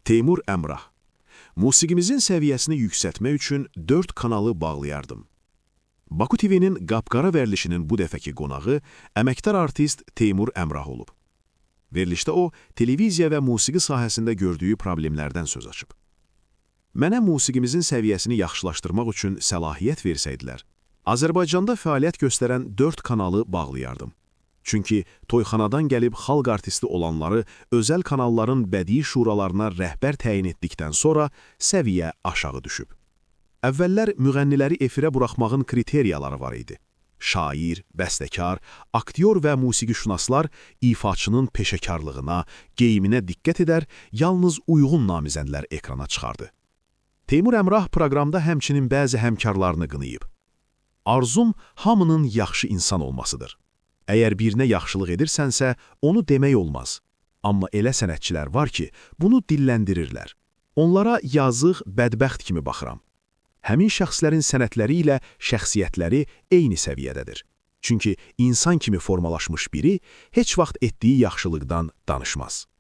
Teymur Əmrah. Musiqimizin səviyyəsini yüksəltmək üçün 4 kanalı bağlayardım. Baku TV-nin Qapqara verilişinin bu dəfəki qonağı əməkdar artist Teymur Əmrah olub. Verilişdə o, televiziya və musiqi sahəsində gördüyü problemlərdən söz açıb. Mənə musiqimizin səviyyəsini yaxşılaşdırmaq üçün səlahiyyət versəydilər, Azərbaycanda fəaliyyət göstərən 4 kanalı bağlayardım. Çünki toyxanadan gəlib xalq artisti olanları özəl kanalların bədii şuralarına rəhbər təyin etdikdən sonra səviyyə aşağı düşüb. Əvvəllər müğənniləri efirə buraxmağın kriteriyaları var idi. Şair, bəstəkar, aktyor və musiqişünaslar ifaçının peşəkarlığına, geyiminə diqqət edər, yalnız uyğun namizədlər ekrana çıxardı. Teymur Əmrah proqramda həmçinin bəzi həmkarlarını qınayıb. Arzum hamının yaxşı insan olmasıdır. Əgər birinə yaxşılıq edirsənsə, onu demək olmaz. Amma elə sənətçilər var ki, bunu dilləndirirlər. Onlara yazıq, bədbəxt kimi baxıram. Həmin şəxslərin sənətləri ilə şəxsiyyətləri eyni səviyyədədir. Çünki insan kimi formalaşmış biri heç vaxt etdiyi yaxşılıqdan danışmaz.